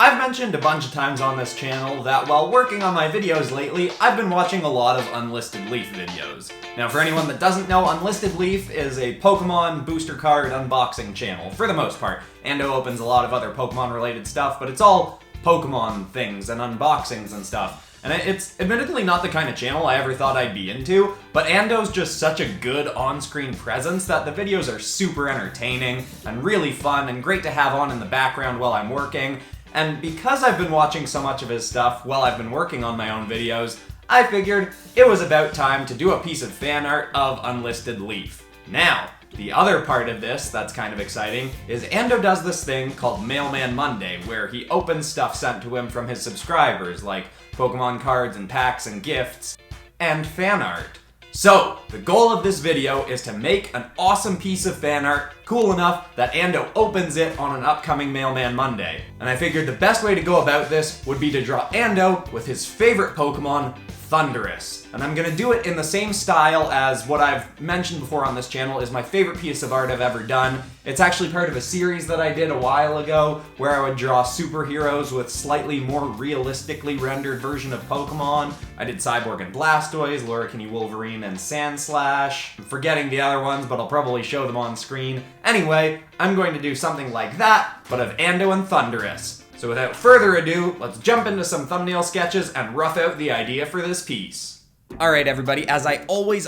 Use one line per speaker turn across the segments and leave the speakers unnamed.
I've mentioned a bunch of times on this channel that while working on my videos lately, I've been watching a lot of Unlisted Leaf videos. Now for anyone that doesn't know, Unlisted Leaf is a Pokemon booster card unboxing channel, for the most part. Ando opens a lot of other Pokemon related stuff, but it's all Pokemon things and unboxings and stuff. And it's admittedly not the kind of channel I ever thought I'd be into, but Ando's just such a good on-screen presence that the videos are super entertaining and really fun and great to have on in the background while I'm working. And because I've been watching so much of his stuff while I've been working on my own videos, I figured it was about time to do a piece of fan art of Unlisted Leaf. Now, the other part of this that's kind of exciting is Ando does this thing called Mailman Monday, where he opens stuff sent to him from his subscribers, like Pokemon cards and packs and gifts, and fan art. So, the goal of this video is to make an awesome piece of fan art cool enough that Ando opens it on an upcoming Mailman Monday. And I figured the best way to go about this would be to draw Ando with his favorite Pokemon, Thundurus. And I'm gonna do it in the same style as what I've mentioned before on this channel is my favorite piece of art I've ever done. It's actually part of a series that I did a while ago where I would draw superheroes with slightly more realistically rendered version of Pokemon. I did Cyborg and Blastoise, Lurikini, Wolverine, and Sandslash. I'm forgetting the other ones, but I'll probably show them on screen. Anyway, I'm going to do something like that, but of Ando and Thundurus. So without further ado, let's jump into some thumbnail sketches and rough out the idea for this piece. Alright everybody, as I always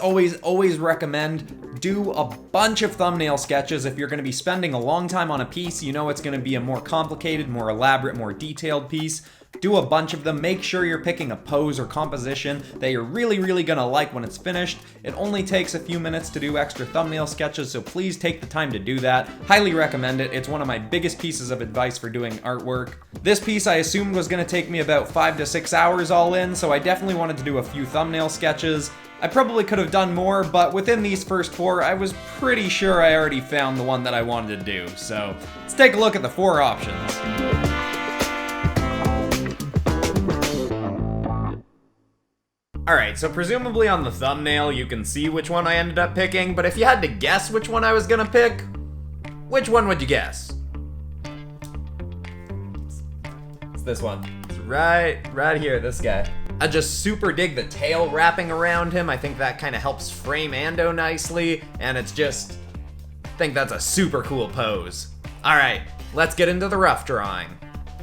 recommend, do a bunch of thumbnail sketches. If you're going to be spending a long time on a piece, you know it's going to be a more complicated, more elaborate, more detailed piece. Do a bunch of them. Make sure you're picking a pose or composition that you're really gonna like when it's finished. It only takes a few minutes to do extra thumbnail sketches, so please take the time to do that. Highly recommend it. It's one of my biggest pieces of advice for doing artwork. This piece I assumed was gonna take me about 5 to 6 hours all in, so I definitely wanted to do a few thumbnail sketches. I probably could have done more, but within these first 4, I was pretty sure I already found the one that I wanted to do. So let's take a look at the 4 options. Alright, so presumably on the thumbnail you can see which one I ended up picking, but if you had to guess which one I was gonna pick, which one would you guess? It's this one. It's right here, this guy. I just super dig the tail wrapping around him. I think that kind of helps frame Ando nicely, and it's just, I think that's a super cool pose. Alright, let's get into the rough drawing.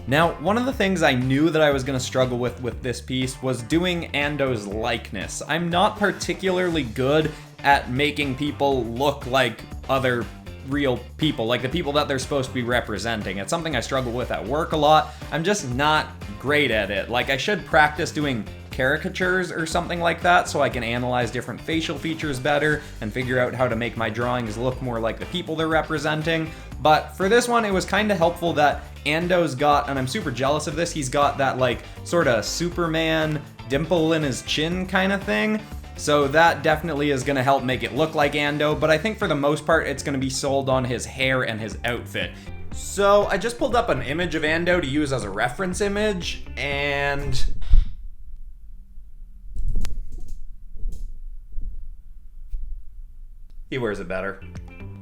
Now, one of the things I knew that I was going to struggle with this piece was doing Ando's likeness. I'm not particularly good at making people look like other real people, like the people that they're supposed to be representing. It's something I struggle with at work a lot. I'm just not great at it. Like, I should practice doing caricatures or something like that so I can analyze different facial features better and figure out how to make my drawings look more like the people they're representing. But for this one, it was kind of helpful that Ando's got, and I'm super jealous of this, he's got that like sort of Superman dimple in his chin kind of thing. So that definitely is going to help make it look like Ando, but I think for the most part it's going to be sold on his hair and his outfit. So I just pulled up an image of Ando to use as a reference image, and he wears it better.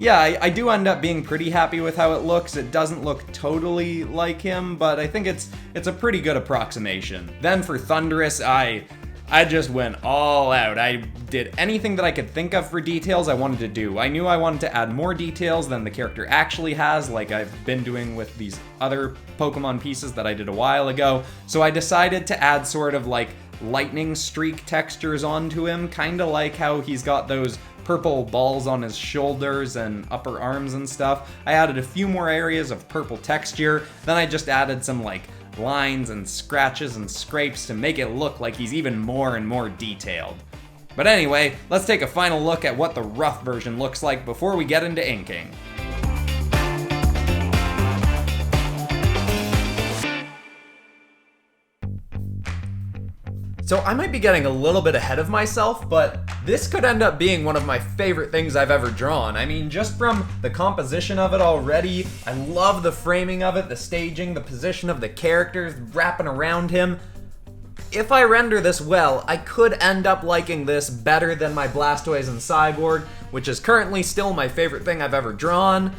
Yeah, I do end up being pretty happy with how it looks. It doesn't look totally like him, but I think it's a pretty good approximation. Then for Thundurus, I just went all out. I did anything that I could think of for details I wanted to do. I knew I wanted to add more details than the character actually has, like I've been doing with these other Pokemon pieces that I did a while ago. So I decided to add sort of like lightning streak textures onto him, kind of like how he's got those purple balls on his shoulders and upper arms and stuff. I added a few more areas of purple texture, then I just added some like lines and scratches and scrapes to make it look like he's even more and more detailed. But anyway, let's take a final look at what the rough version looks like before we get into inking. So I might be getting a little bit ahead of myself, but this could end up being one of my favorite things I've ever drawn. I mean, just from the composition of it already, I love the framing of it, the staging, the position of the characters wrapping around him. If I render this well, I could end up liking this better than my Blastoise and Cyborg, which is currently still my favorite thing I've ever drawn.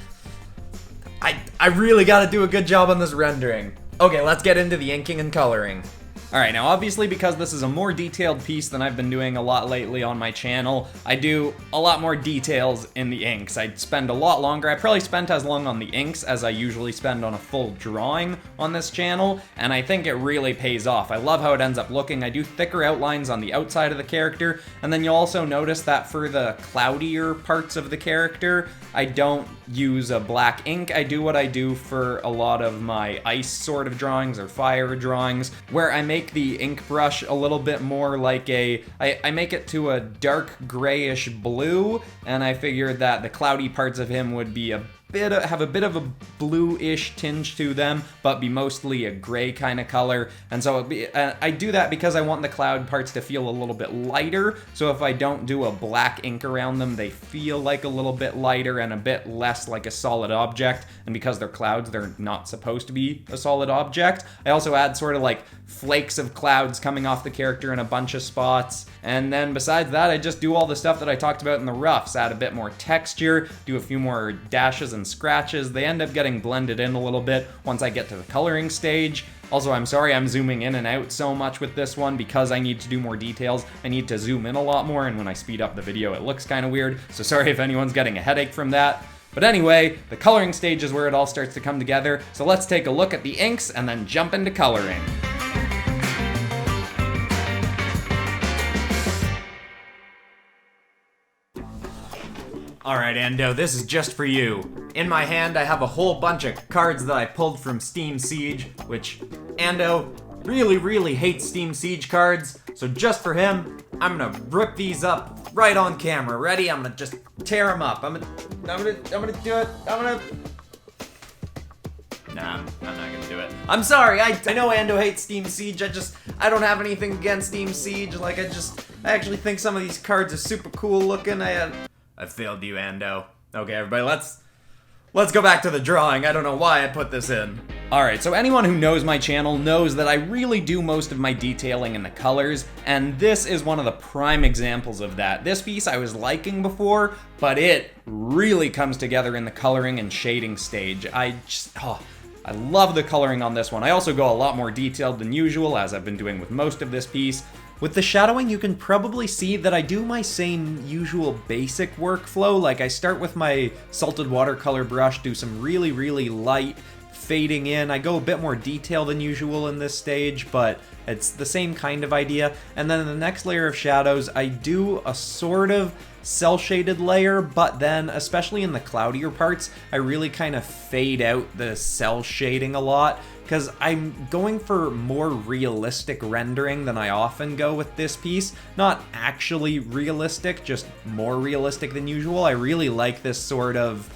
I really gotta do a good job on this rendering. Okay, let's get into the inking and coloring. Alright, now obviously because this is a more detailed piece than I've been doing a lot lately on my channel, I do a lot more details in the inks. I spend a lot longer. I probably spent as long on the inks as I usually spend on a full drawing on this channel, and I think it really pays off. I love how it ends up looking. I do thicker outlines on the outside of the character, and then you'll also notice that for the cloudier parts of the character, I don't use a black ink. I do what I do for a lot of my ice sort of drawings or fire drawings, where I make the ink brush a little bit more like I make it to a dark grayish blue, and I figured that the cloudy parts of him would be have a bit of a bluish tinge to them, but be mostly a gray kind of color. And so I do that because I want the cloud parts to feel a little bit lighter. So if I don't do a black ink around them, they feel like a little bit lighter and a bit less like a solid object. And because they're clouds, they're not supposed to be a solid object. I also add sort of like flakes of clouds coming off the character in a bunch of spots. And then besides that, I just do all the stuff that I talked about in the roughs. Add a bit more texture, do a few more dashes and scratches. They end up getting blended in a little bit once I get to the coloring stage. Also, I'm sorry I'm zooming in and out so much with this one because I need to do more details. I need to zoom in a lot more, and when I speed up the video, it looks kind of weird. So sorry if anyone's getting a headache from that. But anyway, the coloring stage is where it all starts to come together. So let's take a look at the inks and then jump into coloring. Alright, Ando, this is just for you. In my hand, I have a whole bunch of cards that I pulled from Steam Siege, which Ando really hates Steam Siege cards, so just for him, I'm gonna rip these up right on camera. Ready? I'm gonna just tear them up. I'm gonna do it. Nah, I'm not gonna do it. I'm sorry, I know Ando hates Steam Siege, I don't have anything against Steam Siege, like I actually think some of these cards are super cool looking. I failed you, Ando. Okay, everybody, let's go back to the drawing. I don't know why I put this in. Alright, so anyone who knows my channel knows that I really do most of my detailing in the colors, and this is one of the prime examples of that. This piece I was liking before, but it really comes together in the coloring and shading stage. I love the coloring on this one. I also go a lot more detailed than usual, as I've been doing with most of this piece. With the shadowing, you can probably see that I do my same usual basic workflow. Like I start with my salted watercolor brush, do some really light fading in. I go a bit more detail than usual in this stage, but it's the same kind of idea. And then in the next layer of shadows, I do a sort of cel-shaded layer, but then, especially in the cloudier parts, I really kind of fade out the cel shading a lot, because I'm going for more realistic rendering than I often go with this piece. Not actually realistic, just more realistic than usual. I really like this sort of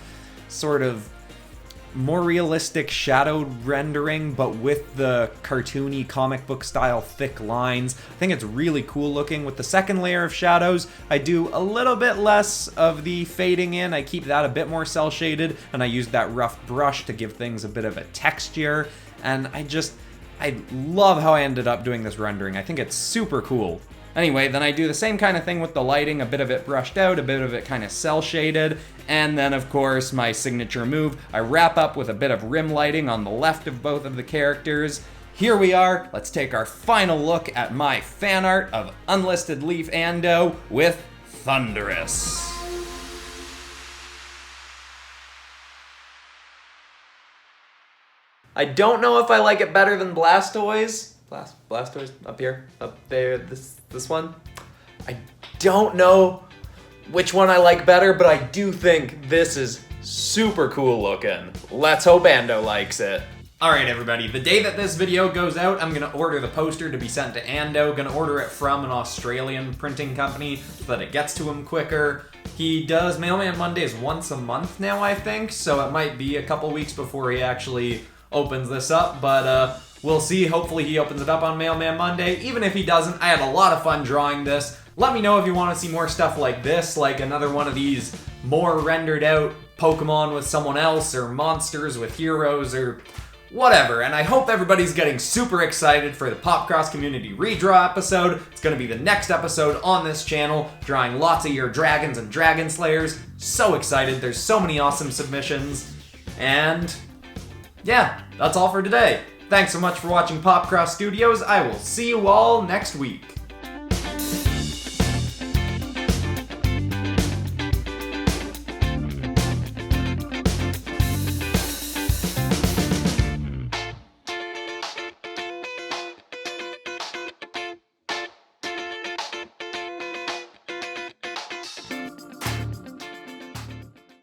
more realistic shadowed rendering, but with the cartoony comic book style thick lines. I think it's really cool looking. With the second layer of shadows, I do a little bit less of the fading in. I keep that a bit more cel shaded, and I use that rough brush to give things a bit of a texture. And I love how I ended up doing this rendering. I think it's super cool. Anyway, then I do the same kind of thing with the lighting, a bit of it brushed out, a bit of it kind of cel-shaded, and then of course my signature move, I wrap up with a bit of rim lighting on the left of both of the characters. Here we are, let's take our final look at my fan art of Unlisted Leaf Ando with Thundurus. I don't know if I like it better than Blastoise. Blastoise up here, up there, this one. I don't know which one I like better, but I do think this is super cool looking. Let's hope Ando likes it. Alright everybody, the day that this video goes out, I'm gonna order the poster to be sent to Ando. Gonna order it from an Australian printing company so that it gets to him quicker. He does Mailman Mondays once a month now, I think, so it might be a couple weeks before he actually opens this up, but we'll see. Hopefully he opens it up on Mailman Monday. Even if he doesn't, I had a lot of fun drawing this. Let me know if you want to see more stuff like this, like another one of these more rendered out Pokemon with someone else, or monsters with heroes, or whatever. And I hope everybody's getting super excited for the Popcross Community Redraw episode. It's going to be the next episode on this channel, drawing lots of your dragons and dragon slayers. So excited. There's so many awesome submissions. And yeah, that's all for today. Thanks so much for watching Popcross Studios. I will see you all next week.